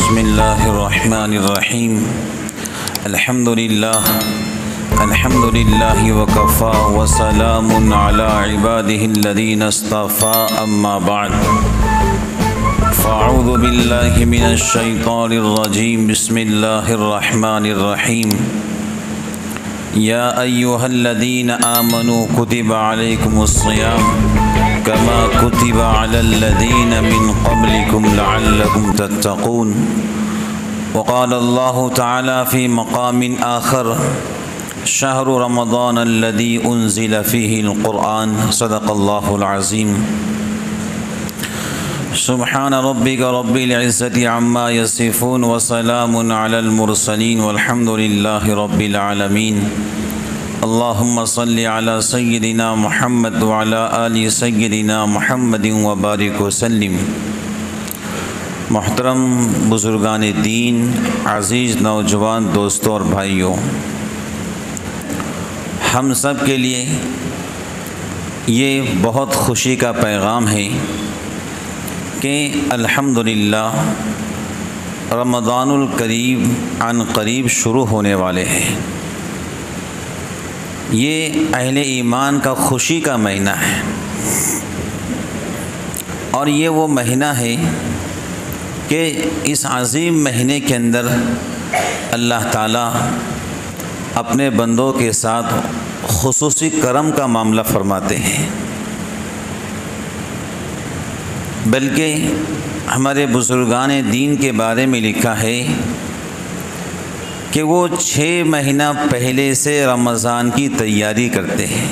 بسم اللہ الرحمن الرحیم الحمد للہ وکفا وسلام علی عبادہ الذین اصطفى اما بعد فاعوذ باللہ من الشیطان الرجیم بسم اللہ الرحمن الرحیم یا ایہا الذین آمنوا کتب علیکم الصیام كما كتب على الذين من قبلكم لعلكم تتقون وقال الله تعالى في مقام آخر شهر رمضان الذي أنزل فيه القرآن صدق الله العظيم سبحان ربك رب العزة عما يصفون وسلام على المرسلين والحمد لله رب العالمين اللهم صل على سيدنا محمد وعلى آل سيدنا محمد وبارك وسلم۔ محترم بزرگان دین، عزیز نوجوان دوستوں اور بھائیوں، ہم سب کے لیے یہ بہت خوشی کا پیغام ہے کہ الحمدللہ رمضان الکریم عن قریب شروع ہونے والے ہیں۔ یہ اہل ایمان کا خوشی کا مہینہ ہے، اور یہ وہ مہینہ ہے کہ اس عظیم مہینے کے اندر اللہ تعالیٰ اپنے بندوں کے ساتھ خصوصی کرم کا معاملہ فرماتے ہیں، بلکہ ہمارے بزرگان دین کے بارے میں لکھا ہے کہ وہ 6 مہینہ پہلے سے رمضان کی تیاری کرتے ہیں۔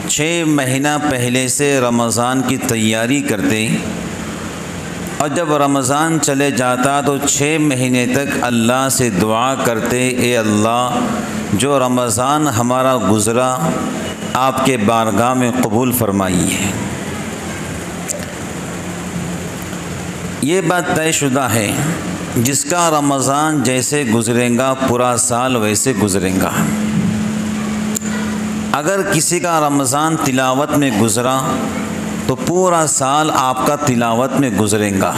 6 مہینہ پہلے سے رمضان کی تیاری کرتے، اور جب رمضان چلے جاتا تو 6 مہینے تک اللہ سے دعا کرتے، اے اللہ جو رمضان ہمارا گزرا آپ کے بارگاہ میں قبول فرمائیے۔ یہ بات طے شدہ ہے، جس کا رمضان جیسے گزرے گا پورا سال ویسے گزرے گا۔ اگر کسی کا رمضان تلاوت میں گزرا تو پورا سال آپ کا تلاوت میں گزرے گا۔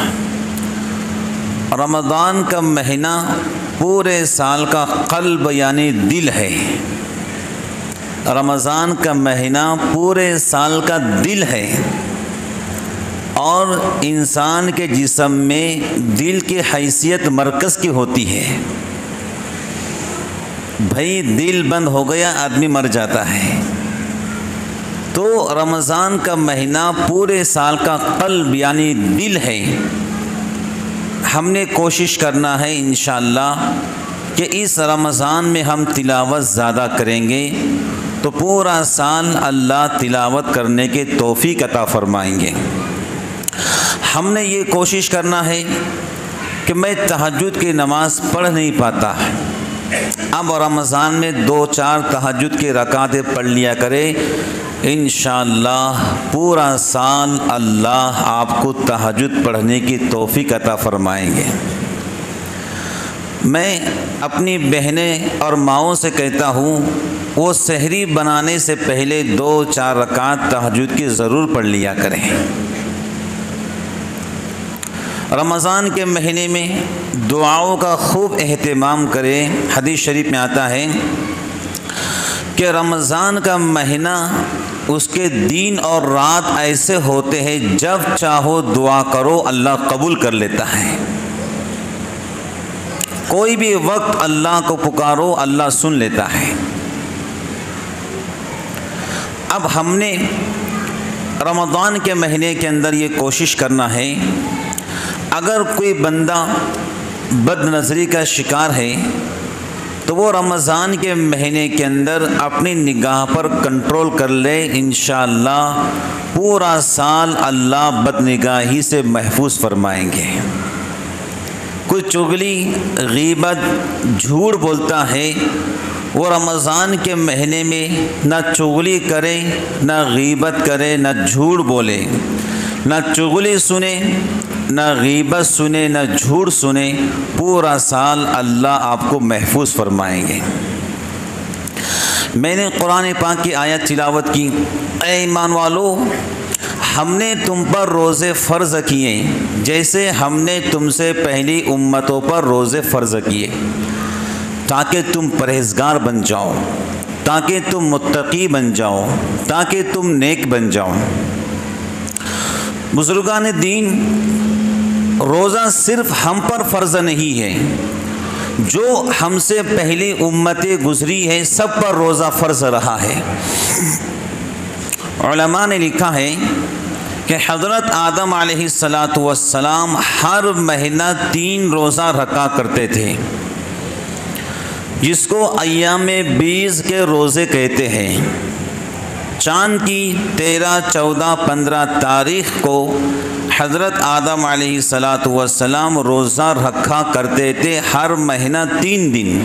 رمضان کا مہینہ پورے سال کا قلب یعنی دل ہے۔ رمضان کا مہینہ پورے سال کا دل ہے، اور انسان کے جسم میں دل کی حیثیت مرکز کی ہوتی ہے۔ بھائی دل بند ہو گیا آدمی مر جاتا ہے، تو رمضان کا مہینہ پورے سال کا قلب یعنی دل ہے۔ ہم نے کوشش کرنا ہے انشاءاللہ کہ اس رمضان میں ہم تلاوت زیادہ کریں گے تو پورا سال اللہ تلاوت کرنے کے توفیق عطا فرمائیں گے۔ ہم نے یہ کوشش کرنا ہے کہ میں تہجد کی نماز پڑھ نہیں پاتا، اب رمضان میں 2-4 تہجد کی رکعتیں پڑھ لیا کرے، انشاءاللہ پورا سال اللہ آپ کو تہجد پڑھنے کی توفیق عطا فرمائیں گے۔ میں اپنی بہنیں اور ماؤں سے کہتا ہوں، وہ سحری بنانے سے پہلے 2-4 رکعت تہجد کی ضرور پڑھ لیا کریں۔ رمضان کے مہینے میں دعاؤں کا خوب اہتمام کریں۔ حدیث شریف میں آتا ہے کہ رمضان کا مہینہ اس کے دن اور رات ایسے ہوتے ہیں جب چاہو دعا کرو اللہ قبول کر لیتا ہے۔ کوئی بھی وقت اللہ کو پکارو اللہ سن لیتا ہے۔ اب ہم نے رمضان کے مہینے کے اندر یہ کوشش کرنا ہے، اگر کوئی بندہ بد نظری کا شکار ہے تو وہ رمضان کے مہینے کے اندر اپنی نگاہ پر کنٹرول کر لے، انشاءاللہ پورا سال اللہ بد نگاہی سے محفوظ فرمائیں گے۔ کوئی چغلی، غیبت، جھوٹ بولتا ہے، وہ رمضان کے مہینے میں نہ چغلی کرے، نہ غیبت کرے، نہ جھوٹ بولے، نہ چغلی سنے، نہ غیبت سنے، نہ جھوٹ سنے، پورا سال اللہ آپ کو محفوظ فرمائیں گے۔ میں نے قرآن پاک کی آیت تلاوت کی، اے ایمان والو ہم نے تم پر روزے فرض کیے جیسے ہم نے تم سے پہلی امتوں پر روزے فرض کیے، تاکہ تم پرہیزگار بن جاؤ، تاکہ تم متقی بن جاؤ، تاکہ تم نیک بن جاؤ۔ بزرگان دین، روزہ صرف ہم پر فرض نہیں ہے، جو ہم سے پہلی امتیں گزری ہے سب پر روزہ فرض رہا ہے۔ علماء نے لکھا ہے کہ حضرت آدم علیہ السلام ہر مہینہ 3 روزہ رکھا کرتے تھے، جس کو ایام بیض کے روزے کہتے ہیں۔ چاند کی 13، 14، 15 تاریخ کو حضرت آدم علیہ السلام روزہ رکھا کرتے تھے، ہر مہینہ 3 دن۔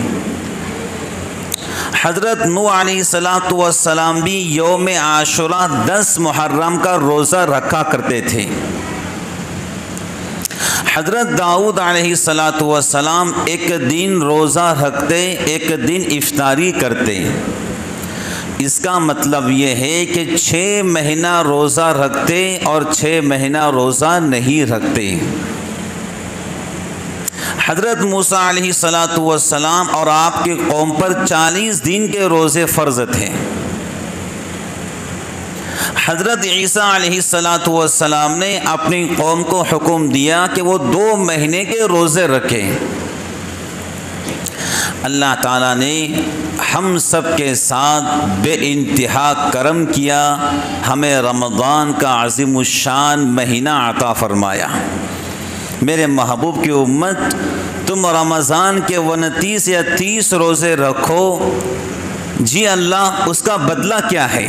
حضرت نوح علیہ السلام بھی یوم عاشوراء 10 محرم کا روزہ رکھا کرتے تھے۔ حضرت داؤد علیہ السلام ایک دن روزہ رکھتے، ایک دن افطاری کرتے۔ اس کا مطلب یہ ہے کہ 6 مہینہ روزہ رکھتے اور 6 مہینہ روزہ نہیں رکھتے۔ حضرت موسیٰ علیہ السلام اور آپ کے قوم پر 40 دن کے روزے فرض تھے۔ حضرت عیسیٰ علیہ السلام نے اپنی قوم کو حکم دیا کہ وہ 2 مہینے کے روزے رکھیں۔ اللہ تعالیٰ نے ہم سب کے ساتھ بے انتہا کرم کیا، ہمیں رمضان کا عظیم الشان مہینہ عطا فرمایا۔ میرے محبوب کی امت، تم رمضان کے 29 یا 30 روزے رکھو، جی اللہ اس کا بدلہ کیا ہے؟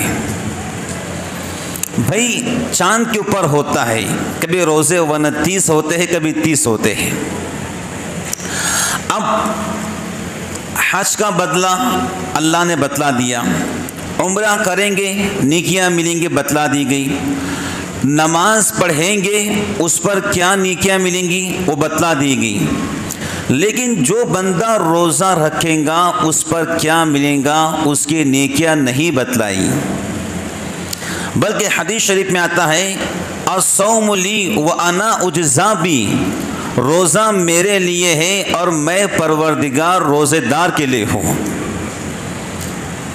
بھائی چاند کے اوپر ہوتا ہے، کبھی روزے 29 ہوتے ہیں، کبھی 30 ہوتے ہیں۔ اب حج کا بدلہ اللہ نے بتلا دیا، عمرہ کریں گے نیکیاں ملیں گی بتلا دی گئی، نماز پڑھیں گے اس پر کیا نیکیاں ملیں گی وہ بتلا دی گئی، لیکن جو بندہ روزہ رکھے گا اس پر کیا ملے گا اس کی نیکیاں نہیں بتلائی۔ بلکہ حدیث شریف میں آتا ہے الصوم لی وانا اجزا بی، روزہ میرے لیے ہے اور میں پروردگار روزے دار کے لیے ہوں۔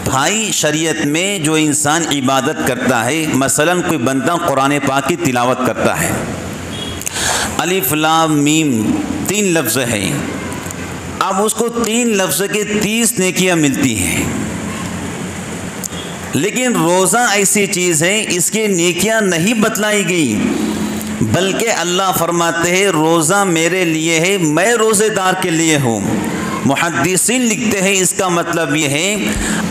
بھائی شریعت میں جو انسان عبادت کرتا ہے، مثلا کوئی بندہ قرآن پاک کی تلاوت کرتا ہے، الف لام میم 3 لفظ ہیں، اب اس کو 3 لفظ کے 30 نیکیاں ملتی ہیں۔ لیکن روزہ ایسی چیز ہے اس کی نیکیاں نہیں بتلائی گئی، بلکہ اللہ فرماتے ہیں روزہ میرے لیے ہے، میں روزے دار کے لیے ہوں۔ محدثین لکھتے ہیں اس کا مطلب یہ ہے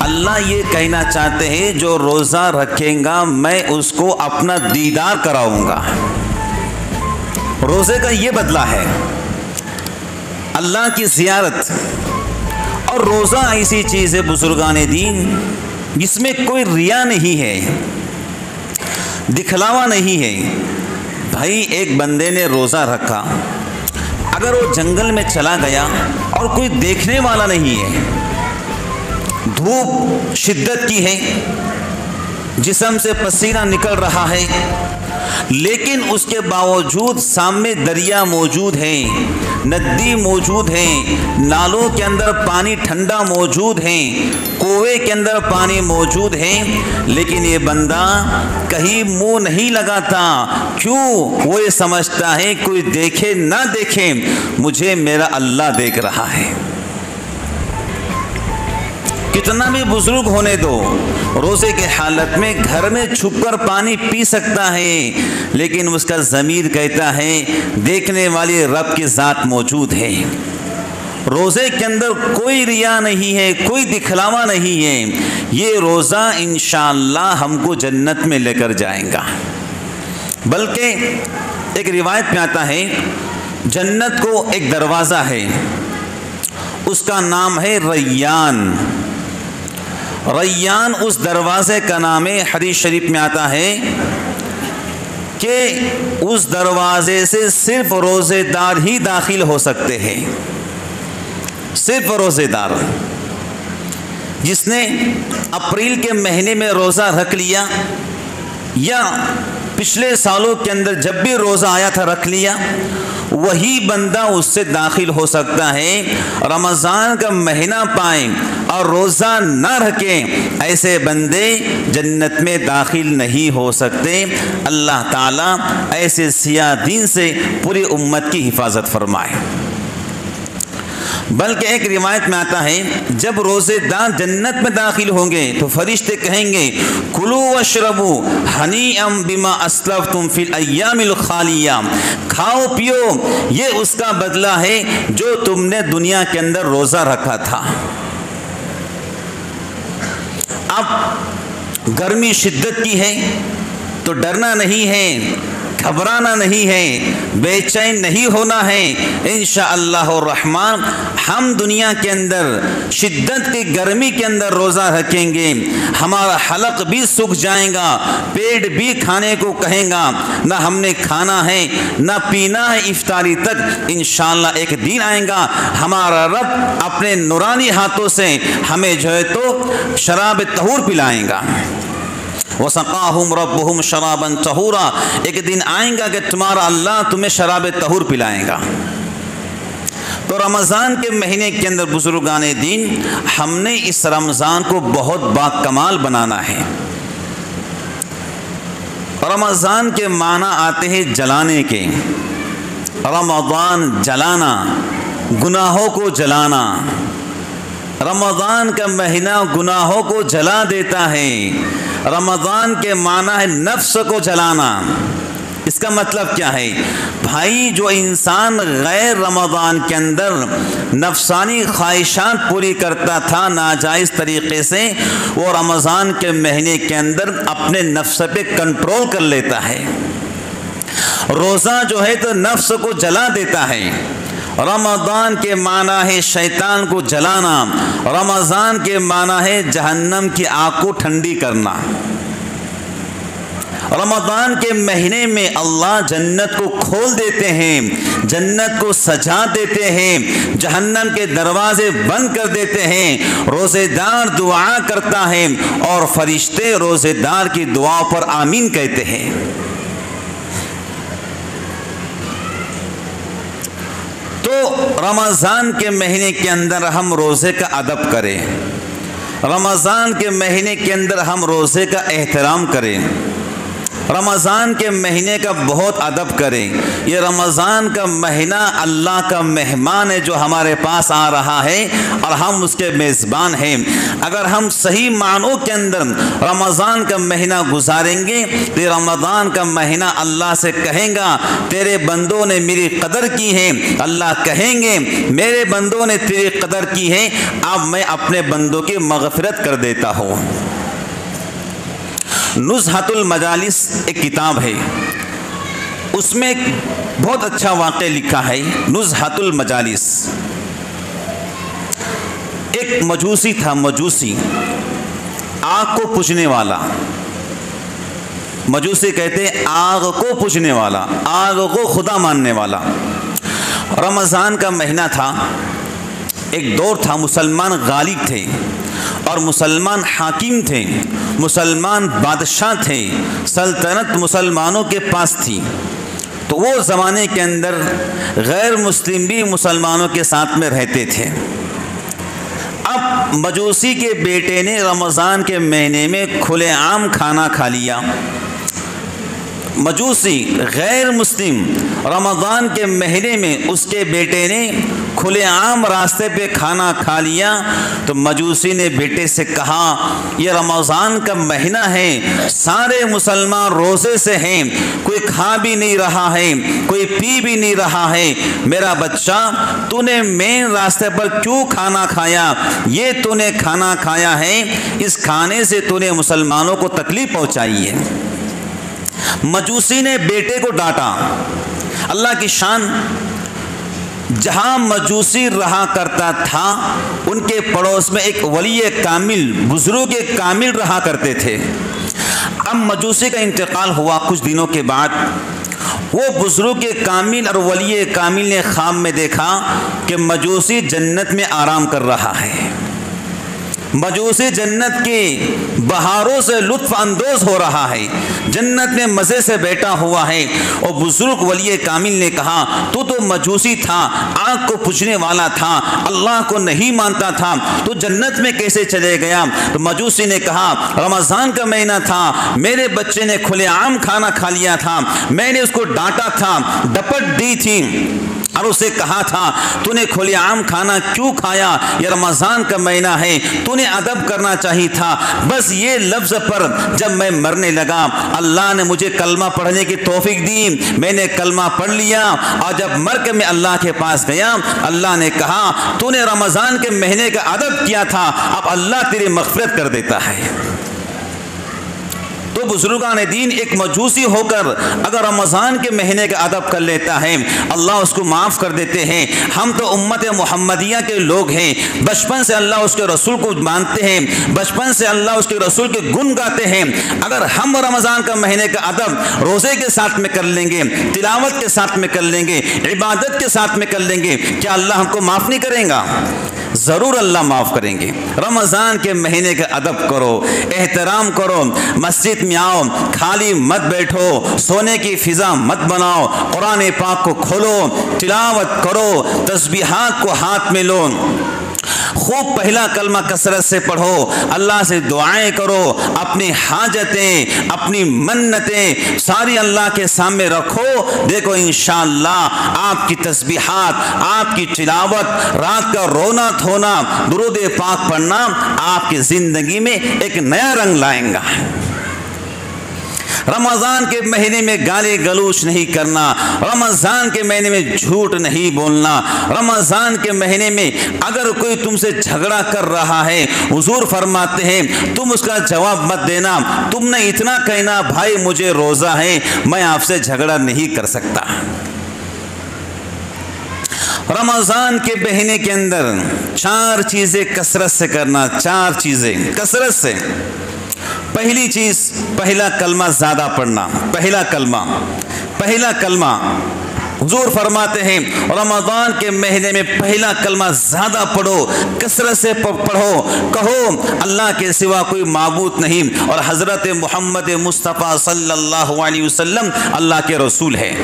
اللہ یہ کہنا چاہتے ہیں جو روزہ رکھے گا میں اس کو اپنا دیدار کراؤں گا۔ روزے کا یہ بدلہ ہے، اللہ کی زیارت۔ اور روزہ ایسی چیز ہے بزرگان دین جس میں کوئی ریا نہیں ہے، دکھلاوا نہیں ہے۔ بھائی ایک بندے نے روزہ رکھا، اگر وہ جنگل میں چلا گیا اور کوئی دیکھنے والا نہیں ہے، دھوپ شدت کی ہے، جسم سے پسینہ نکل رہا ہے، لیکن اس کے باوجود سامنے دریا موجود ہے، ندی موجود ہے، نالوں کے اندر پانی ٹھنڈا موجود ہے، کنویں کے اندر پانی موجود ہے، لیکن یہ بندہ کہیں منہ نہیں لگاتا۔ کیوں؟ وہ یہ سمجھتا ہے کوئی دیکھے نہ دیکھے مجھے میرا اللہ دیکھ رہا ہے۔ کتنا بھی بزرگ ہونے دو، روزے کے حالت میں گھر میں چھپ کر پانی پی سکتا ہے، لیکن اس کا ضمیر کہتا ہے دیکھنے والی رب کی ذات موجود ہے۔ روزے کے اندر کوئی ریا نہیں ہے، کوئی دکھلاوا نہیں ہے۔ یہ روزہ انشاءاللہ ہم کو جنت میں لے کر جائیں گا۔ بلکہ ایک روایت میں آتا ہے جنت کو ایک دروازہ ہے، اس کا نام ہے ریان۔ ریان اس دروازے کا نام ہے۔ حدیث شریف میں آتا ہے کہ اس دروازے سے صرف روزے دار ہی داخل ہو سکتے ہیں، صرف روزے دار۔ جس نے اپریل کے مہینے میں روزہ رکھ لیا یا پچھلے سالوں کے اندر جب بھی روزہ آیا تھا رکھ لیا، وہی بندہ اس سے داخل ہو سکتا ہے۔ رمضان کا مہینہ پائیں اور روزہ نہ رکھیں، ایسے بندے جنت میں داخل نہیں ہو سکتے۔ اللہ تعالیٰ ایسے سیاہ دین سے پوری امت کی حفاظت فرمائے۔ بلکہ ایک روایت میں آتا ہے جب روزے دار جنت میں داخل ہوں گے تو فرشتے کہیں گے کلو واشربو ہنیئا بما اسلفتم فی الایام الخالیہ، کھاؤ پیو، یہ اس کا بدلہ ہے جو تم نے دنیا کے اندر روزہ رکھا تھا۔ اب گرمی شدت کی ہے تو ڈرنا نہیں ہے، گھبرانا نہیں ہے، بے چین نہیں ہونا ہے۔ انشاءاللہ الرحمن ہم دنیا کے اندر شدت کی گرمی کے اندر روزہ رکھیں گے، ہمارا حلق بھی سوکھ جائے گا، پیٹ بھی کھانے کو کہیں گا، نہ ہم نے کھانا ہے نہ پینا ہے افطاری تک۔ انشاءاللہ ایک دن آئے گا ہمارا رب اپنے نورانی ہاتھوں سے ہمیں جو ہے تو شراب طہور پلائیں گا۔ وَسَقَاهُمْ رَبُّهُمْ شَرَابًا طَهُورًا، ایک دن آئیں گا کہ تمہارا اللہ تمہیں شراب طہور پلائیں گا۔ تو رمضان کے مہینے کے اندر بزرگان دین ہم نے اس رمضان کو بہت باکمال بنانا ہے۔ رمضان کے معنی آتے ہیں جلانے کے، رمضان جلانا، گناہوں کو جلانا۔ رمضان کا مہینہ گناہوں کو جلا دیتا ہے۔ رمضان کے معنی ہے نفس کو جلانا۔ اس کا مطلب کیا ہے؟ بھائی جو انسان غیر رمضان کے اندر نفسانی خواہشات پوری کرتا تھا ناجائز طریقے سے، وہ رمضان کے مہینے کے اندر اپنے نفس پہ کنٹرول کر لیتا ہے۔ روزہ جو ہے تو نفس کو جلا دیتا ہے۔ رمضان کے معنی ہے شیطان کو جلانا، رمضان کے معنی ہے جہنم کی آگ کو ٹھنڈی کرنا۔ رمضان کے مہینے میں اللہ جنت کو کھول دیتے ہیں، جنت کو سجا دیتے ہیں، جہنم کے دروازے بند کر دیتے ہیں۔ روزے دار دعا کرتا ہے اور فرشتے روزے دار کی دعا پر آمین کہتے ہیں۔ تو رمضان کے مہینے کے اندر ہم روزے کا ادب کریں، رمضان کے مہینے کے اندر ہم روزے کا احترام کریں، رمضان کے مہینے کا بہت ادب کریں۔ یہ رمضان کا مہینہ اللہ کا مہمان ہے جو ہمارے پاس آ رہا ہے اور ہم اس کے میزبان ہیں۔ اگر ہم صحیح معنوں کے اندر رمضان کا مہینہ گزاریں گے تو رمضان کا مہینہ اللہ سے کہیں گا تیرے بندوں نے میری قدر کی ہے، اللہ کہیں گے میرے بندوں نے تیری قدر کی ہے، اب میں اپنے بندوں کی مغفرت کر دیتا ہوں۔ نزہۃ المجالس ایک کتاب ہے، اس میں ایک بہت اچھا واقعہ لکھا ہے۔ نزہۃ المجالس، ایک مجوسی تھا، مجوسی آگ کو پوجنے والا، مجوسی کہتے ہیں آگ کو پوجنے والا، آگ کو خدا ماننے والا۔ رمضان کا مہینہ تھا، ایک دور تھا مسلمان غالب تھے اور مسلمان حاکم تھے، مسلمان بادشاہ تھے، سلطنت مسلمانوں کے پاس تھی۔ تو وہ زمانے کے اندر غیر مسلم بھی مسلمانوں کے ساتھ میں رہتے تھے۔ اب مجوسی کے بیٹے نے رمضان کے مہینے میں کھلے عام کھانا کھا لیا۔ مجوسی غیر مسلم رمضان کے مہینے میں اس کے بیٹے نے کھلے عام راستے پہ کھانا کھا لیا، تو مجوسی نے بیٹے سے کہا یہ رمضان کا مہینہ ہے، سارے مسلمان روزے سے ہیں، کوئی کھا بھی نہیں رہا ہے، کوئی پی بھی نہیں رہا ہے، میرا بچہ تو نے مین راستے پر کیوں کھانا کھایا؟ یہ تو نے کھانا کھایا ہے، اس کھانے سے تو نے مسلمانوں کو تکلیف پہنچائی ہے۔ مجوسی نے بیٹے کو ڈانٹا۔ اللہ کی شان، جہاں مجوسی رہا کرتا تھا ان کے پڑوس میں ایک ولی کامل، بزرگ کامل رہا کرتے تھے۔ اب مجوسی کا انتقال ہوا کچھ دنوں کے بعد، وہ بزرگ کامل اور ولی کامل نے خواب میں دیکھا کہ مجوسی جنت میں آرام کر رہا ہے۔ مجوسی جنت کی بہاروں سے لطف اندوز ہو رہا ہے، جنت میں مزے سے بیٹھا ہوا ہے۔ اور بزرگ ولی کامل نے کہا تو مجوسی تھا، آگ کو پوجنے والا تھا، اللہ کو نہیں مانتا تھا، تو جنت میں کیسے چلے گیا؟ تو مجوسی نے کہا رمضان کا مہینہ تھا، میرے بچے نے کھلے عام کھانا کھا لیا تھا، میں نے اس کو ڈانٹا تھا، ڈپٹ دی تھی اور اسے کہا تھا تو نے کھلے عام کھانا کیوں کھایا؟ یہ رمضان کا مہینہ ہے، تو نے ادب کرنا چاہیے تھا۔ بس یہ لفظ پر جب میں مرنے لگا، اللہ نے مجھے کلمہ پڑھنے کی توفیق دی، میں نے کلمہ پڑھ لیا، اور جب مر کے میں اللہ کے پاس گیا، اللہ نے کہا تو نے رمضان کے مہینے کا ادب کیا تھا، اب اللہ تیری مغفرت کر دیتا ہے۔ تو بزرگان دین ایک مجوسی ہو کر اگر رمضان کے مہینے کا ادب کر لیتا ہے، اللہ اس کو معاف کر دیتے ہیں۔ ہم تو امت محمدیہ کے لوگ ہیں، بچپن سے اللہ اس کے رسول کو مانتے ہیں، بچپن سے اللہ اس کے رسول کے گن گاتے ہیں۔ اگر ہم رمضان کا مہینے کا ادب روزے کے ساتھ میں کر لیں گے، تلاوت کے ساتھ میں کر لیں گے، عبادت کے ساتھ میں کر لیں گے، کیا اللہ ہم کو معاف نہیں کرے گا؟ ضرور اللہ معاف کریں گے۔ رمضان کے مہینے کا ادب کرو، احترام کرو، مسجد میں آؤ، خالی مت بیٹھو، سونے کی فضا مت بناؤ، قرآن پاک کو کھولو، تلاوت کرو، تسبیحات کو ہاتھ میں لو، خوب پہلا کلمہ کثرت سے پڑھو، اللہ سے دعائیں کرو، اپنی حاجتیں، اپنی منتیں ساری اللہ کے سامنے رکھو۔ دیکھو انشاءاللہ آپ کی تسبیحات، آپ کی تلاوت، رات کا رونا دھونا، درود پاک پڑھنا آپ کی زندگی میں ایک نیا رنگ لائیں گا۔ رمضان کے مہینے میں گالی گلوچ نہیں کرنا، رمضان کے مہینے میں جھوٹ نہیں بولنا، رمضان کے مہینے میں اگر کوئی تم سے جھگڑا کر رہا ہے، حضور فرماتے ہیں تم اس کا جواب مت دینا، تم نے اتنا کہنا بھائی مجھے روزہ ہے، میں آپ سے جھگڑا نہیں کر سکتا۔ رمضان کے مہینے کے اندر 4 چیزیں کثرت سے کرنا، 4 چیزیں کثرت سے۔ پہلی چیز، پہلا کلمہ زیادہ پڑھنا، پہلا کلمہ حضور فرماتے ہیں رمضان کے مہینے میں پہلا کلمہ زیادہ پڑھو، کثرت سے پڑھو، کہو اللہ کے سوا کوئی معبود نہیں اور حضرت محمد مصطفیٰ صلی اللہ علیہ وسلم اللہ کے رسول ہے۔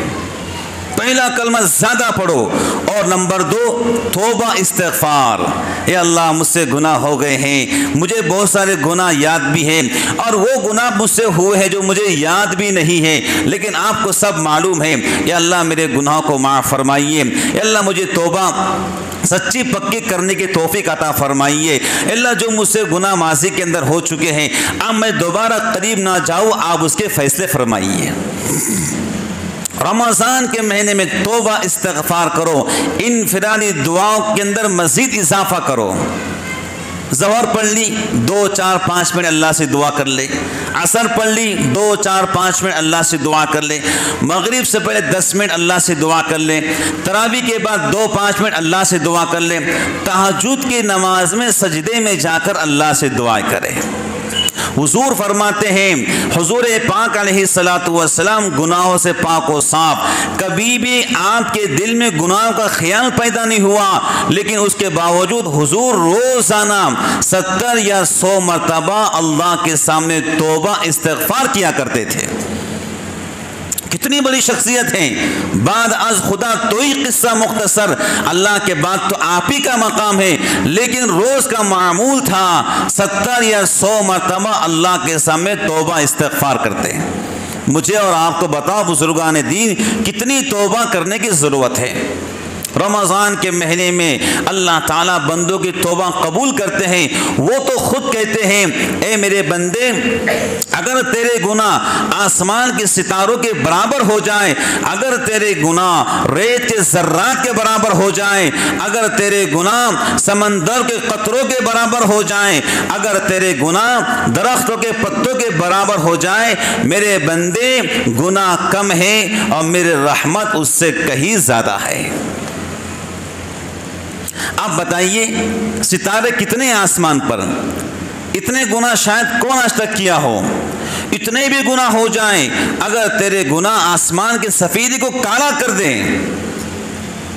پہلا کلمہ زیادہ پڑھو۔ اور نمبر 2 توبہ استغفار، اے اللہ مجھ سے گناہ ہو گئے ہیں، مجھے بہت سارے گناہ یاد بھی ہیں، اور وہ گناہ مجھ سے ہوئے ہیں جو مجھے یاد بھی نہیں ہے لیکن آپ کو سب معلوم ہے، اے اللہ میرے گناہوں کو معاف فرمائیے، اے اللہ مجھے توبہ سچی پکی کرنے کی توفیق عطا فرمائیے، اللہ جو مجھ سے گناہ ماضی کے اندر ہو چکے ہیں اب میں دوبارہ قریب نہ جاؤں، آپ اس کے فیصلے فرمائیے۔ رمضان کے مہینے میں توبہ استغفار کرو، انفرادی دعاؤں کے اندر مزید اضافہ کرو۔ ظہر پڑھ لی 2 4 5 منٹ اللہ سے دعا کر لے، عصر پڑھ لی 2 4 5 منٹ اللہ سے دعا کر لے، مغرب سے پہلے 10 منٹ اللہ سے دعا کر لے، تراویح کے بعد 2 5 منٹ اللہ سے دعا کر لے، تہجد کی نماز میں سجدے میں جا کر اللہ سے دعا کرے۔ حضور فرماتے ہیں، حضور پاک علیہ الصلوۃ والسلام گناہوں سے پاک و صاف، کبھی بھی آپ کے دل میں گناہوں کا خیال پیدا نہیں ہوا، لیکن اس کے باوجود حضور روزانہ 70 یا 100 مرتبہ اللہ کے سامنے توبہ استغفار کیا کرتے تھے۔ کتنی بڑی شخصیت ہیں، بعد از خدا تو ہی قصہ مختصر، اللہ کے بعد تو آپ ہی کا مقام ہے، لیکن روز کا معمول تھا 70 یا 100 مرتبہ اللہ کے سامنے توبہ استغفار کرتے ہیں۔ مجھے اور آپ کو بتاؤ بزرگان دین کتنی توبہ کرنے کی ضرورت ہے۔ رمضان کے مہینے میں اللہ تعالیٰ بندوں کی توبہ قبول کرتے ہیں، وہ تو خود کہتے ہیں اے میرے بندے اگر تیرے گناہ آسمان کے ستاروں کے برابر ہو جائیں، اگر تیرے گناہ ریت کے ذرات کے برابر ہو جائیں، اگر تیرے گناہ سمندر کے قطروں کے برابر ہو جائیں، اگر تیرے گناہ درختوں کے پتوں کے برابر ہو جائیں، میرے بندے گناہ کم ہے اور میرے رحمت اس سے کہیں زیادہ ہے۔ آپ بتائیے ستارے کتنے آسمان پر، اتنے گناہ شاید کون آج تک کیا ہو، اتنے بھی گناہ ہو جائیں، اگر تیرے گناہ آسمان کے سفیدی کو کالا کر دیں،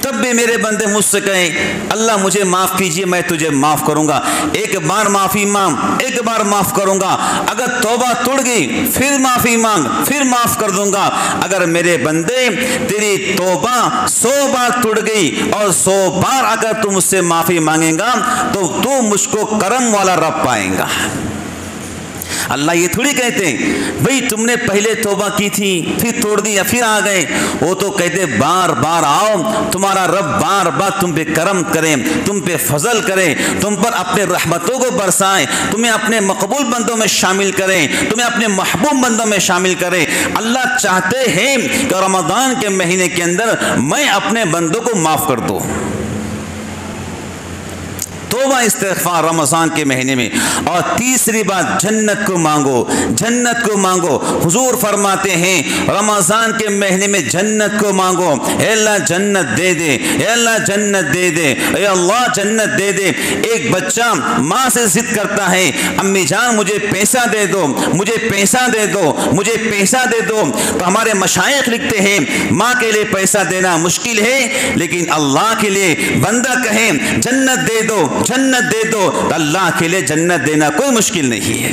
تب بھی میرے بندے مجھ سے کہیں اللہ مجھے معاف کیجئے، میں تجھے معاف کروں گا، ایک بار معافی مانگ، ایک بار معاف کروں گا، اگر توبہ ٹوٹ گئی پھر معافی مانگ، پھر معاف کر دوں گا۔ اگر میرے بندے تیری توبہ 100 بار ٹوٹ گئی اور 100 بار اگر تم مجھ سے معافی مانگے گا تو تو مجھ کو کرم والا رب پائیں گا۔ اللہ یہ تھوڑی کہتے ہیں بھئی تم نے پہلے توبہ کی تھی پھر توڑ دی یا پھر آ گئے، وہ تو کہتے بار بار آؤ، تمہارا رب بار بار تم پہ کرم کرے، تم پہ فضل کرے، تم پر اپنے رحمتوں کو برسائے، تمہیں اپنے مقبول بندوں میں شامل کرے، تمہیں اپنے محبوب بندوں میں شامل کرے۔ اللہ چاہتے ہیں کہ رمضان کے مہینے کے اندر میں اپنے بندوں کو معاف کر دوں۔ توبہ استغفار رمضان کے مہینے میں۔ اور تیسری بات جنت کو مانگو، جنت کو مانگو۔ حضور فرماتے ہیں رمضان کے مہینے میں جنت کو مانگو، اے اللہ جنت دے دے، اے اللہ جنت دے دے، اے اللہ جنت دے دے۔ ایک بچہ ماں سے ضد کرتا ہے امی جان مجھے پیسہ دے دو، مجھے پیسہ دے دو، مجھے پیسہ دے دو، تو ہمارے مشائخ لکھتے ہیں ماں کے لیے پیسہ دینا مشکل ہے لیکن اللہ کے لیے بندہ کہے جنت دے دو، جنت دے دو، اللہ کے لیے جنت دینا کوئی مشکل نہیں ہے۔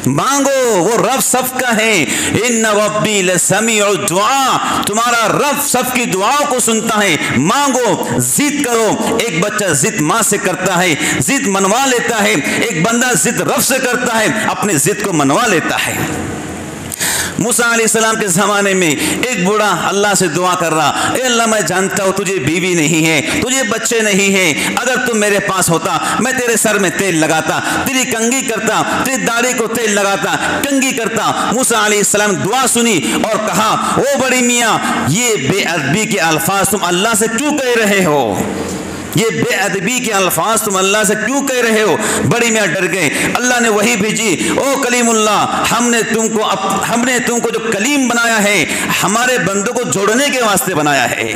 مانگو، وہ رب سب کا ہے، ان ربی لسمیع الدعاء، تمہارا رب سب کی دعاؤں کو سنتا ہے۔ مانگو، ضد کرو۔ ایک بچہ ضد ماں سے کرتا ہے، ضد منوا لیتا ہے، ایک بندہ ضد رب سے کرتا ہے، اپنے ضد کو منوا لیتا ہے۔ موسیٰ علیہ السلام کے زمانے میں ایک بوڑھا اللہ سے دعا کر رہا، اے اللہ میں جانتا ہوں تجھے بیوی نہیں ہے، تجھے بچے نہیں ہیں، اگر تم میرے پاس ہوتا میں تیرے سر میں تیل لگاتا، تیری کنگھی کرتا، تیری داڑھی کو تیل لگاتا، کنگھی کرتا۔ موسیٰ علیہ السلام دعا سنی اور کہا او بڑی میاں یہ بے ادبی کے الفاظ تم اللہ سے کیوں کہہ رہے ہو؟ یہ بے ادبی کے الفاظ تم اللہ سے کیوں کہہ رہے ہو؟ بڑی میاں ڈر گئے۔ اللہ نے وہی بھیجی، او کلیم اللہ، ہم نے تم کو جو کلیم بنایا ہے ہمارے بندوں کو جوڑنے کے واسطے بنایا ہے۔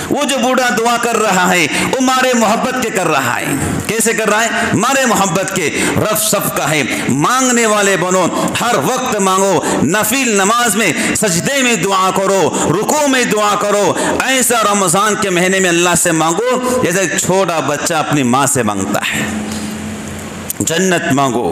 وہ جو بوڑھا دعا کر رہا ہے وہ مارے محبت کے کر رہا ہے۔ کیسے کر رہا ہے؟ مارے محبت کے۔ رب سب کا ہے، مانگنے والے بنو، ہر وقت مانگو، نفل نماز میں سجدے میں دعا کرو، رکوع میں دعا کرو، ایسا رمضان کے مہینے میں اللہ سے مانگو جیسے ایک چھوٹا بچہ اپنی ماں سے مانگتا ہے۔ جنت مانگو۔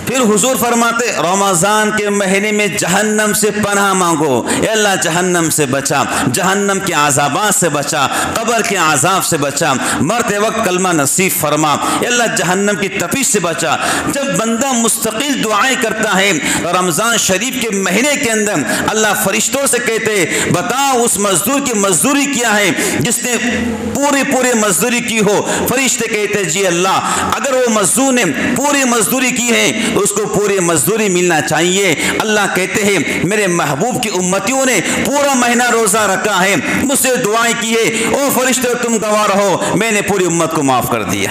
پھر حضور فرماتے رمضان کے مہینے میں جہنم سے پناہ مانگو، اے اللہ جہنم سے بچا، جہنم کے عذابات سے بچا، قبر کے عذاب سے بچا، مرتے وقت کلمہ نصیب فرما، اے اللہ جہنم کی تپش سے بچا۔ جب بندہ مستقل دعائیں کرتا ہے رمضان شریف کے مہینے کے اندر اللہ فرشتوں سے کہتے بتاؤ اس مزدور کی مزدوری کیا ہے جس نے پوری مزدوری کی ہو؟ فرشتے کہتے جی اللہ اگر وہ مزدور نے پوری مزدوری کی ہے اس کو پوری مزدوری ملنا چاہیے۔ اللہ کہتے ہیں میرے محبوب کی امتیوں نے پورا مہینہ روزہ رکھا ہے، مجھ سے دعائیں کی ہے، او فرشتے تم گواہ رہو میں نے پوری امت کو معاف کر دیا۔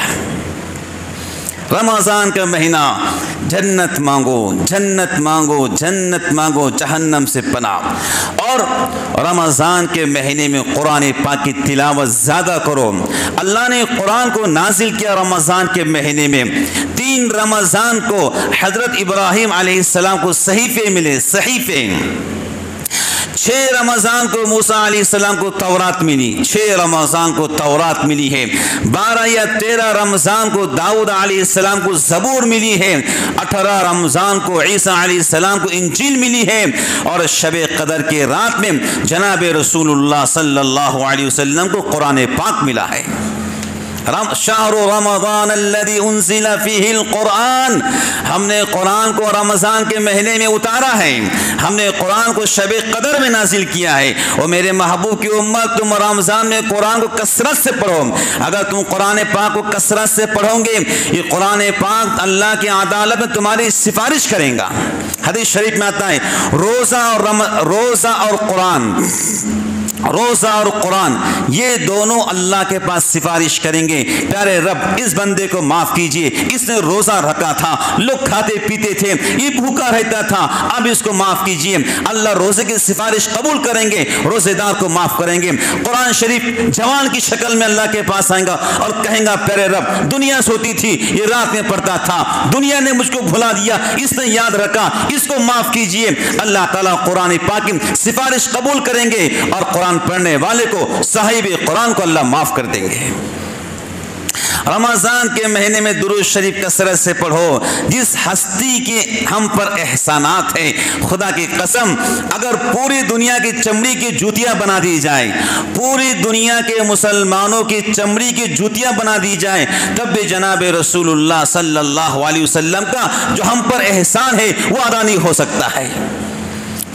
رمضان کا مہینہ جنت مانگو، جنت مانگو، جنت مانگو، جہنم سے پناہ۔ اور رمضان کے مہینے میں قرآن پاک کی تلاوت زیادہ کرو۔ اللہ نے قرآن کو نازل کیا رمضان کے مہینے میں۔ 3 رمضان کو حضرت ابراہیم علیہ السلام کو صحیفے ملے، صحیفے۔ 6 رمضان کو موسیٰ علیہ السلام کو تورات ملی، 6 رمضان کو تورات ملی ہے۔ 12 یا 13 رمضان کو داؤد علیہ السلام کو زبور ملی ہے۔ 18 رمضان کو عیسیٰ علیہ السلام کو انجیل ملی ہے۔ اور شب قدر کے رات میں جناب رسول اللہ صلی اللہ علیہ وسلم کو قرآن پاک ملا ہے۔ شہر رمضان الذی انزل فیہ القرآن، ہم نے قرآن کو رمضان کے مہینے میں اتارا ہے، ہم نے قرآن کو شب قدر میں نازل کیا ہے۔ اور میرے محبوب کی امت تم رمضان میں قرآن کو کثرت سے پڑھو۔ اگر تم قرآن پاک کو کثرت سے پڑھو گے یہ قرآن پاک اللہ کی عدالت میں تمہاری سفارش کرے گا۔ حدیث شریف میں آتا ہے روزہ اور قرآن، روزہ اور قرآن یہ دونوں اللہ کے پاس سفارش کریں گے، پیارے رب اس بندے کو معاف کیجئے، اس نے روزہ رکھا تھا، لوگ کھاتے پیتے تھے، یہ بھوکا رہتا تھا، اب اس کو معاف کیجئے۔ اللہ روزے کی سفارش قبول کریں گے، روزے دار کو معاف کریں گے۔ قرآن شریف جوان کی شکل میں اللہ کے پاس آئے گا اور کہیں گا پیارے رب دنیا سوتی تھی یہ رات میں پڑھتا تھا، دنیا نے مجھ کو بھلا دیا، اس نے یاد رکھا، اس کو معاف کیجئے۔ اللہ تعالیٰ قرآن پاک کی سفارش قبول کریں گے اور قرآن قرآن پڑھنے والے کو، صاحب قرآن کو اللہ معاف کر دیں گے۔ رمضان کے مہینے میں درود شریف کثرت سے پڑھو۔ جس ہستی کے ہم پر احسانات ہیں، خدا کی قسم اگر پوری دنیا کی چمڑی کی جوتیاں بنا دی جائیں، پوری دنیا کے مسلمانوں کی چمڑی کی جوتیاں بنا دی جائیں، تب بھی جناب رسول اللہ صلی اللہ علیہ وسلم کا جو ہم پر احسان ہے وہ ادا نہیں ہو سکتا ہے۔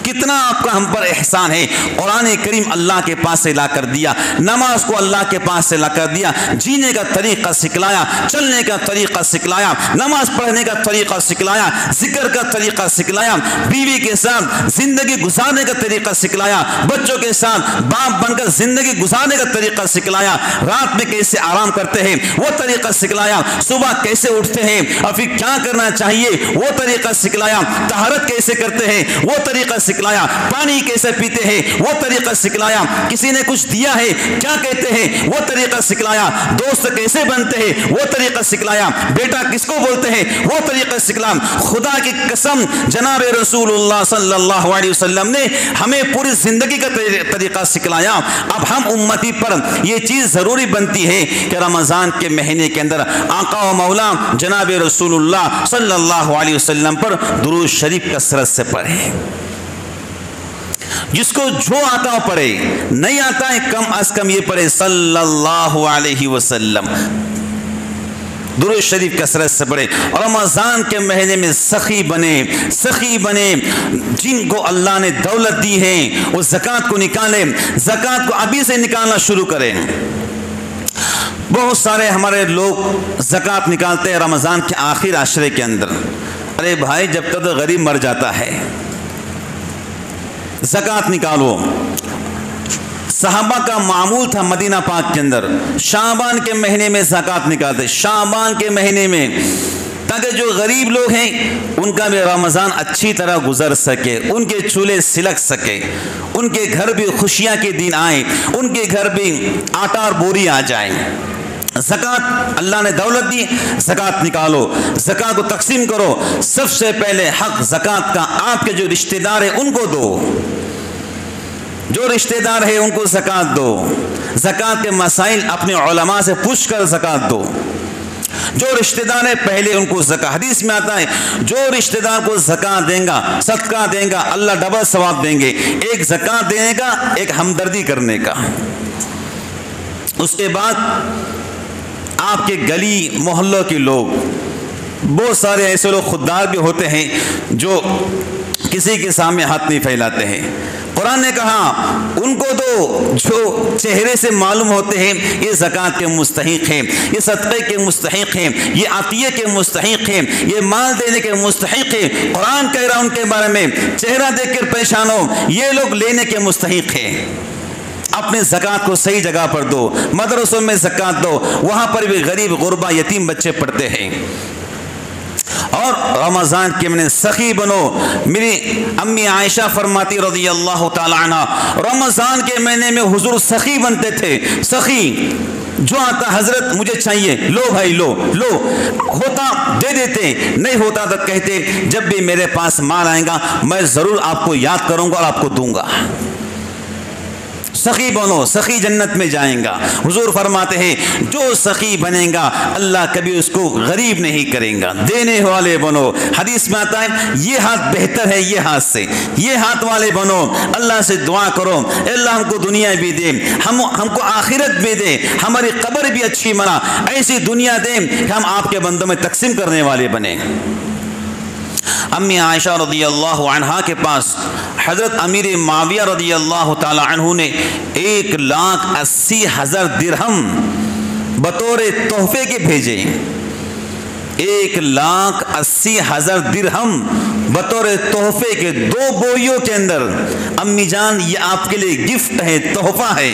کتنا آپ کا ہم پر احسان ہے۔ قرآن کریم اللہ کے پاس سے لا کر دیا، نماز کو اللہ کے پاس سے لا کر دیا، جینے کا طریقہ سکھلایا، چلنے کا طریقہ سکھلایا، نماز پڑھنے کا طریقہ سکھلایا، ذکر کا طریقہ سکھلایا، بیوی کے ساتھ زندگی گزارنے کا طریقہ سکھلایا، بچوں کے ساتھ باپ بن کر زندگی گزارنے کا طریقہ سکھلایا، رات میں کیسے آرام کرتے ہیں وہ طریقہ سکھلایا، صبح کیسے اٹھتے ہیں اور پھر کیا کرنا چاہیے وہ طریقہ سکھلایا، طہارت کیسے کرتے ہیں وہ طریقہ سکھلایا، پانی کیسے پیتے ہیں وہ طریقہ سکھلایا، کسی نے کچھ دیا ہے کیا کہتے ہیں وہ طریقہ سکھلایا، دوست کیسے بنتے ہیں وہ طریقہ سکھلایا، بیٹا کس کو بولتے ہیں وہ طریقہ سکھلایا۔ خدا کی قسم جناب رسول اللہ صلی اللہ علیہ وسلم نے ہمیں پوری زندگی کا طریقہ سکھلایا۔ اب ہم امتی پر یہ چیز ضروری بنتی ہے کہ رمضان کے مہینے کے اندر آقا و مولا جناب رسول اللہ صلی اللہ علیہ وسلم پر درود شریف کثرت سے پڑھیں۔ جس کو جو آتا ہو پڑھے، نہیں آتا ہے کم از کم یہ پڑھے صلی اللہ علیہ وسلم، درود شریف کثرت سے پڑھے۔ اور رمضان کے مہینے میں سخی بنے، جن کو اللہ نے دولت دی ہے وہ زکوٰۃ کو نکالیں، زکوٰۃ کو ابھی سے نکالنا شروع کریں۔ بہت سارے ہمارے لوگ زکوٰۃ نکالتے ہیں رمضان کے آخر عشرے کے اندر۔ ارے بھائی جب تک غریب مر جاتا ہے زکوٰۃ نکالو۔ صحابہ کا معمول تھا مدینہ پاک کے اندر شعبان کے مہینے میں زکوٰۃ نکالتے، شعبان کے مہینے میں، تاکہ جو غریب لوگ ہیں ان کا بھی رمضان اچھی طرح گزر سکے، ان کے چولہے سلک سکے، ان کے گھر بھی خوشیاں کے دن آئیں، ان کے گھر بھی آٹا اور بوری آ جائیں۔ زکوٰۃ اللہ نے دولت دی، زکوٰۃ نکالو، زکوٰۃ کو تقسیم کرو۔ سب سے پہلے حق زکوٰۃ کا آپ کے جو رشتہ دار ہیں ان کو دو، جو رشتہ دار ہیں ان کو زکوٰۃ دو۔ زکوٰۃ کے مسائل اپنے علماء سے پوچھ کر زکوٰۃ دو۔ جو رشتہ دار ہے پہلے ان کو زکوٰۃ، حدیث میں آتا ہے جو رشتہ دار کو زکوٰۃ دیں گا، صدقہ دیں گا، اللہ ڈبل ثواب دیں گے، ایک زکوٰۃ دینے کا، ایک ہمدردی کرنے کا۔ اس کے بعد آپ کے گلی محلوں کے لوگ، بہت سارے ایسے لوگ خوددار بھی ہوتے ہیں جو کسی کے سامنے ہاتھ نہیں پھیلاتے ہیں۔ قرآن نے کہا ان کو دو جو چہرے سے معلوم ہوتے ہیں یہ زکوٰۃ کے مستحق ہیں، یہ صدقے کے مستحق ہیں، یہ عطیے کے مستحق ہیں، یہ مال دینے کے مستحق ہیں۔ قرآن کہہ رہا ان کے بارے میں چہرہ دیکھ کر پریشان ہو، یہ لوگ لینے کے مستحق ہیں۔ اپنے زکوٰۃ کو صحیح جگہ پر دو، مدرسوں میں زکوٰۃ دو، وہاں پر بھی غریب غربا یتیم بچے پڑھتے ہیں۔ اور رمضان کے مہینے سخی بنو۔ میری امی عائشہ فرماتی رضی اللہ تعالی عنہ رمضان کے مہینے میں حضور سخی بنتے تھے۔ سخی جو آتا حضرت مجھے چاہیے، لو بھائی لو لو، ہوتا دے دیتے، نہیں ہوتا تو کہتے جب بھی میرے پاس مال آئے گا میں ضرور آپ کو یاد کروں گا اور آپ کو دوں گا۔ سخی بنو، سخی جنت میں جائیں گا۔ حضور فرماتے ہیں جو سخی بنے گا اللہ کبھی اس کو غریب نہیں کریں گا، دینے والے بنو۔ حدیث میں آتا ہے یہ ہاتھ بہتر ہے یہ ہاتھ سے، یہ ہاتھ والے بنو، اللہ سے دعا کرو اللہ ہم کو دنیا بھی دے، ہم کو آخرت بھی دے، ہماری قبر بھی اچھی بنا، ایسی دنیا دے کہ ہم آپ کے بندوں میں تقسیم کرنے والے بنے۔ امی عائشہ رضی اللہ عنہا کے پاس حضرت امیر معاویہ رضی اللہ تعالی عنہ نے 1,80,000 درہم بطور تحفے کے بھیجے۔ 1,80,000 درہم بطور تحفے کے، 2 بوریوں کے اندر۔ امی جان یہ آپ کے لیے گفٹ ہے، تحفہ ہے۔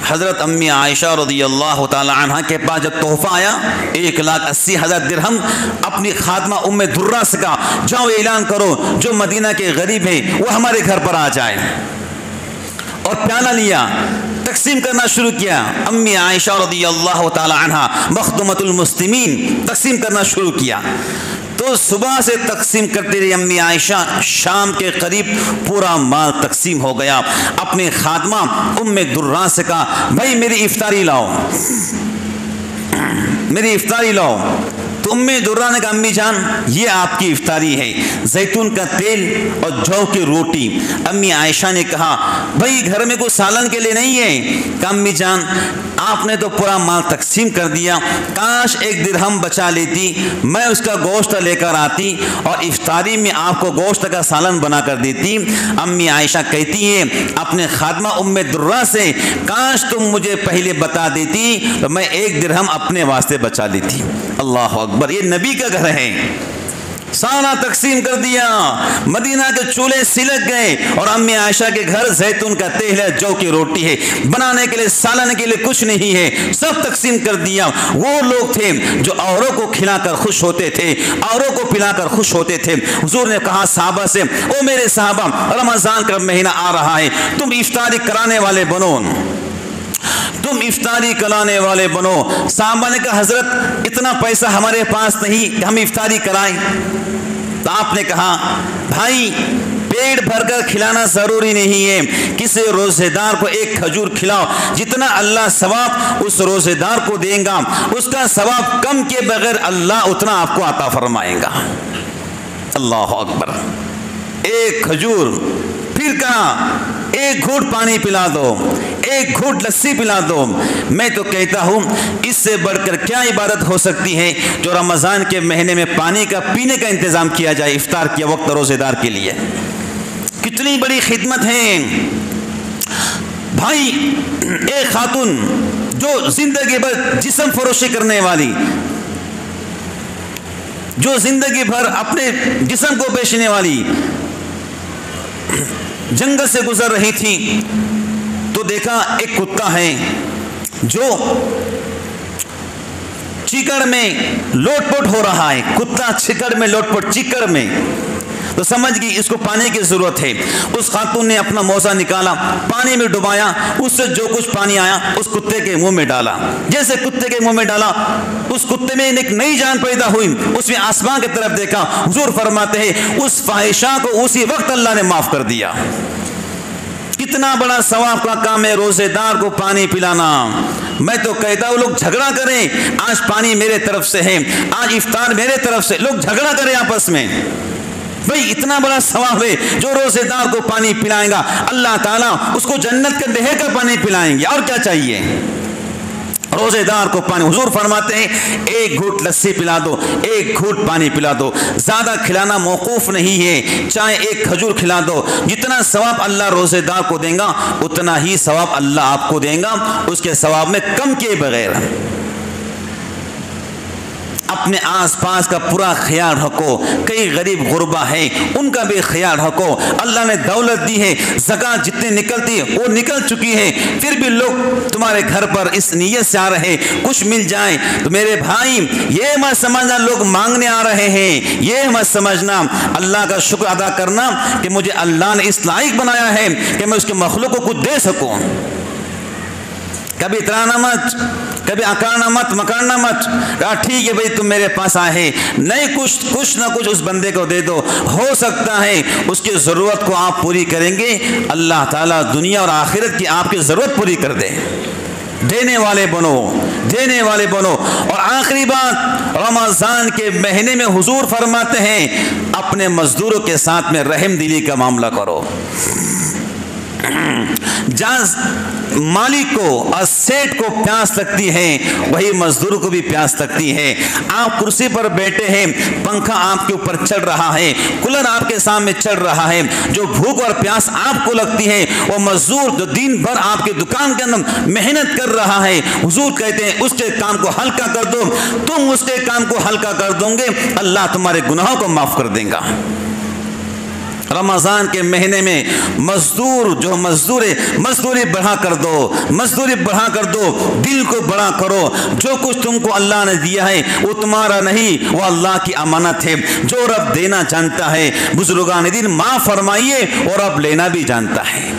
حضرت امی عائشہ رضی اللہ تعالی عنہ کے پاس جب تحفہ آیا 1,80,000 درہم، اپنی خادمہ ام درہ سے کہا جاؤ اعلان کرو جو مدینہ کے غریب ہیں وہ ہمارے گھر پر آ جائے، اور پیالہ لیا، تقسیم کرنا شروع کیا۔ امی عائشہ رضی اللہ تعالی عنہ مخدومۃ المسلمین تقسیم کرنا شروع کیا۔ تو صبح سے تقسیم کرتی رہی امی عائشہ، شام کے قریب پورا مال تقسیم ہو گیا۔ اپنے خادمہ ام درہ سے کہا بھائی میری افطاری لاؤ، میری افطاری لاؤ۔ تو ام درہ نے کہا امی جان یہ آپ کی افطاری ہے، زیتون کا تیل اور جو کی روٹی۔ امی عائشہ نے کہا بھائی گھر میں کوئی سالن کے لیے نہیں ہے؟ کہا امی جان آپ نے تو پورا مال تقسیم کر دیا، کاش 1 درہم بچا لیتی، میں اس کا گوشت لے کر آتی اور افطاری میں آپ کو گوشت کا سالن بنا کر دیتی۔ امی عائشہ کہتی ہے اپنے خادمہ ام درہ سے کاش تم مجھے پہلے بتا دیتی تو میں 1 درہم اپنے واسطے بچا لیتی۔ اللہ اکبر، یہ نبی کا گھر ہے، سارا تقسیم کر دیا، مدینہ کے چولہے سلک گئے اور امی عائشہ کے گھر زیتون کا تیل ہے، جو کی روٹی ہے، بنانے کے لیے سالن کے لیے کچھ نہیں ہے، سب تقسیم کر دیا۔ وہ لوگ تھے جو اوروں کو کھلا کر خوش ہوتے تھے، اوروں کو پلا کر خوش ہوتے تھے۔ حضور نے کہا صحابہ سے او میرے صحابہ رمضان کا مہینہ آ رہا ہے، تم افطاری کرانے والے بنو، تم افطاری کرانے والے بنو۔ صحابہ نے کہا حضرت اتنا پیسہ ہمارے پاس نہیں کہ ہم افطاری کرائیں۔ تو آپ نے کہا بھائی پیٹ بھر کر کھلانا ضروری نہیں ہے، کسی روزے دار کو 1 کھجور کھلاؤ، جتنا اللہ ثواب اس روزے دار کو دیں گا اس کا ثواب کم کے بغیر اللہ اتنا آپ کو عطا فرمائے گا۔ اللہ اکبر، 1 کھجور، پھر کہا 1 گھونٹ پانی پلا دو، 1 گھونٹ لسی پلا دو۔ میں تو کہتا ہوں اس سے بڑھ کر کیا عبادت ہو سکتی ہے جو رمضان کے مہینے میں پانی کا پینے کا انتظام کیا جائے افطار کے وقت روزے دار کے لیے، کتنی بڑی خدمت ہے۔ بھائی ایک خاتون جو زندگی بھر جسم فروشی کرنے والی، جو زندگی بھر اپنے جسم کو بیچنے والی، جنگل سے گزر رہی تھی تو دیکھا ایک کتا ہے جو چیکڑ میں لوٹ پوٹ ہو رہا ہے، کتا چیکڑ میں لوٹ پوٹ، چیکڑ میں، تو سمجھ گئی اس کو پانی کی ضرورت ہے۔ اس خاتون نے اپنا موزہ نکالا، پانی میں ڈبایا، اس سے جو کچھ پانی آیا اس کتے کے منہ میں ڈالا۔ جیسے کتے کے منہ میں ڈالا اس کتے میں ایک نئی جان پیدا ہوئی، اس میں آسمان کی طرف دیکھا۔ حضور فرماتے ہیں اس فاحشہ کو اسی وقت اللہ نے معاف کر دیا۔ کتنا بڑا ثواب کا کام ہے روزے دار کو پانی پلانا۔ میں تو کہتا ہوں لوگ جھگڑا کریں، آج پانی میرے طرف سے ہے، آج افطار میرے طرف سے، لوگ جھگڑا کریں آپس میں۔ بھئی اتنا بڑا ثواب ہے، جو روزے دار کو پانی پلائیں گا اللہ تعالیٰ اس کو جنت کا نہر کا پانی پلائیں گے، اور کیا چاہیے روزے دار کو پانی۔ حضور فرماتے ہیں 1 گھونٹ لسی پلا دو، 1 گھونٹ پانی پلا دو، زیادہ کھلانا موقوف نہیں ہے، چاہے 1 کھجور کھلا دو، جتنا ثواب اللہ روزے دار کو دیں گا اتنا ہی ثواب اللہ آپ کو دیں گا، اس کے ثواب میں کم کیے بغیر۔ اپنے آس پاس کا پورا خیال رکھو، کئی غریب غربا ہیں ان کا بھی خیال رکھو۔ اللہ نے دولت دی ہے، زکوٰۃ جتنی نکلتی ہے وہ نکل چکی ہے، پھر بھی لوگ تمہارے گھر پر اس نیت سے آ رہے کچھ مل جائے تو میرے بھائی یہ مت سمجھنا لوگ مانگنے آ رہے ہیں، یہ مت سمجھنا، اللہ کا شکر ادا کرنا کہ مجھے اللہ نے اس لائق بنایا ہے کہ میں اس کے مخلوق کو کچھ دے سکوں۔ کبھی اترانا مت، کبھی اکارنا مت، مکارنا مت، کہا ٹھیک ہے بھائی تم میرے پاس آئے، نہیں کچھ نہ کچھ اس بندے کو دے دو، ہو سکتا ہے اس کی ضرورت کو آپ پوری کریں گے، اللہ تعالیٰ دنیا اور آخرت کی آپ کی ضرورت پوری کر دے۔ دینے والے بنو، دینے والے بنو۔ اور آخری بات، رمضان کے مہینے میں حضور فرماتے ہیں اپنے مزدوروں کے ساتھ میں رحم دلی کا معاملہ کرو۔ جہاں مالک کو اور سیٹ کو پیاس لگتی ہے وہی مزدور کو بھی پیاس لگتی ہے۔ آپ کرسی پر بیٹھے ہیں، پنکھا آپ کے اوپر چل رہا ہے، کولر آپ کے سامنے چل رہا ہے، جو بھوک اور پیاس آپ کو لگتی ہے وہ مزدور جو دن بھر آپ کی دکان کے اندر محنت کر رہا ہے، حضور کہتے ہیں اس کے کام کو ہلکا کر دو، تم اس کے کام کو ہلکا کر دو گے اللہ تمہارے گناہوں کو معاف کر دے گا۔ رمضان کے مہینے میں مزدور جو مزدوری بڑھا کر دو، مزدوری بڑھا کر دو، دل کو بڑا کرو۔ جو کچھ تم کو اللہ نے دیا ہے وہ تمہارا نہیں، وہ اللہ کی امانت ہے، جو رب دینا جانتا ہے۔ بزرگان دین معاف فرمائیے اور رب لینا بھی جانتا ہے۔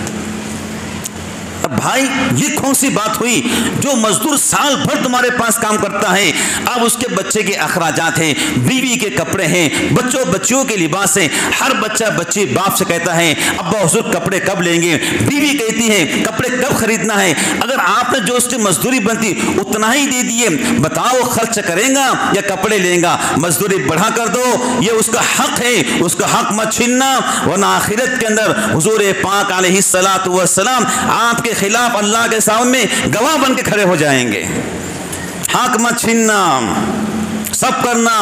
بھائی یہ کون سی بات ہوئی؟ جو مزدور سال بھر تمہارے پاس کام کرتا ہے، اب اس کے بچے کے اخراجات ہیں، بیوی کے کپڑے ہیں، بچوں بچیوں کے لباس ہیں، ہر بچہ بچی باپ سے کہتا ہے ابا حضور کپڑے کب لیں گے، بیوی کہتی ہے کپڑے کب خریدنا ہے۔ اگر آپ نے جو اس کی مزدوری بنتی اتنا ہی دے دیے، بتاؤ خرچ کریں گا یا کپڑے لیں گا؟ مزدوری بڑھا کر دو، یہ اس کا حق ہے، اس کا حق مت چھیننا، ورنہ آخرت کے اندر حضور پاک علیہ الصلوۃ والسلام آپ کے خلاف اللہ کے سامنے گواہ بن کے کھڑے ہو جائیں گے۔ حق مت چھیننا، سب کرنا،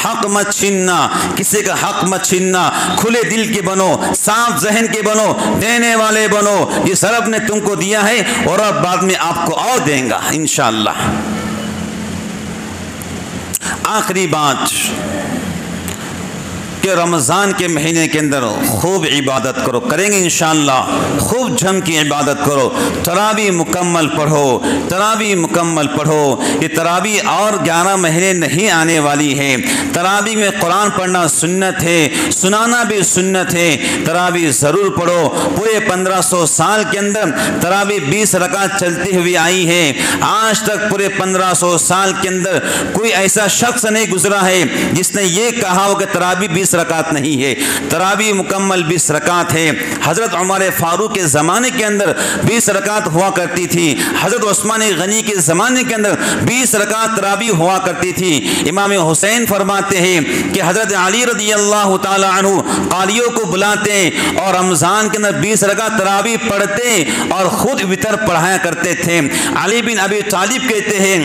حق مت چھیننا، کسی کا حق مت چھیننا، کھلے دل کے بنو، صاف ذہن کے بنو، دینے والے بنو، یہ سرب نے تم کو دیا ہے اور اب بعد میں آپ کو اور دیں گا انشاءاللہ۔ آخری بات کہ رمضان کے مہینے کے اندر خوب عبادت کرو، کریں گے انشاءاللہ، خوب جم کی عبادت کرو، تراویح مکمل پڑھو، تراویح مکمل پڑھو۔ یہ تراویح اور 11 مہینے نہیں آنے والی ہے۔ تراویح میں قرآن پڑھنا سنت ہے، سنانا بھی سنت ہے، تراویح ضرور پڑھو۔ پورے 1500 سال کے اندر تراویح 20 رکعت چلتی ہوئی آئی ہے، آج تک پورے 1500 سال کے اندر کوئی ایسا شخص نہیں گزرا ہے جس نے یہ کہا ہو کہ تراویح 20 رکعت نہیں ہے، تراویح مکمل 20 رکعت ہے۔ حضرت عمر فاروق کے زمانے کے اندر 20 رکعت ہوا کرتی تھی، حضرت عثمان غنی کے زمانے کے اندر 20 رکعت تراویح ہوا کرتی تھی۔ امام حسین فرماتے ہیں کہ حضرت علی رضی اللہ تعالی عنہ قاریوں کو بلاتے اور رمضان کے اندر 20 رکعت تراویح پڑھتے اور خود وتر پڑھایا کرتے تھے۔ علی بن ابی طالب کہتے ہیں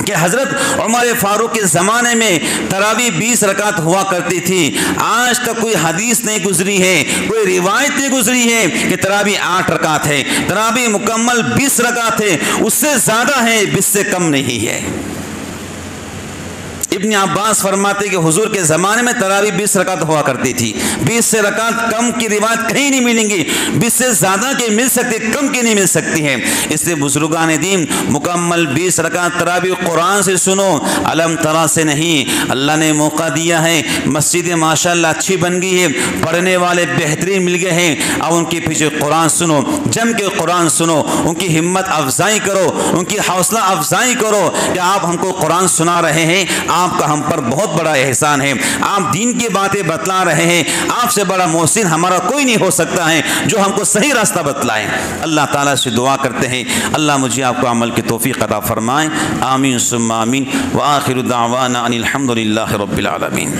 کہ حضرت عمر فاروق کے زمانے میں تراویح 20 رکعت ہوا کرتی تھی، آج تک کوئی حدیث نہیں گزری ہے، کوئی روایت نہیں گزری ہے کہ تراویح 8 رکعت ہے۔ تراویح مکمل 20 رکعت ہے، اس سے زیادہ ہے، 20 سے کم نہیں ہے۔ ابن عباس فرماتے کہ حضور کے زمانے میں تراویح 20 رکعت ہوا کرتی تھی، 20 سے رکعت کم کی روایت کہیں نہیں ملیں گی، 20 سے زیادہ کی مل سکتی، کم کی نہیں مل سکتی ہے۔ اس لیے بزرگان دین مکمل 20 رکعت تراویح قرآن سے سنو، علم ترا سے نہیں۔ اللہ نے موقع دیا ہے، مسجد ماشاءاللہ اچھی بن گئی ہے، پڑھنے والے بہترین مل گئے ہیں، اب ان کے پیچھے قرآن سنو، جم کے قرآن سنو، ان کی ہمت افزائی کرو، ان کی حوصلہ افزائی کرو کہ آپ ہم کو قرآن سنا رہے ہیں، آپ کا ہم پر بہت بڑا احسان ہے، آپ دین کی باتیں بتلا رہے ہیں، آپ سے بڑا محسن ہمارا کوئی نہیں ہو سکتا ہے جو ہم کو صحیح راستہ بتلائیں۔ اللہ تعالیٰ سے دعا کرتے ہیں اللہ مجھے آپ کو عمل کی توفیق عطا فرمائیں، آمین ثم آمین، وآخر دعوانا ان الحمد للہ رب العالمین۔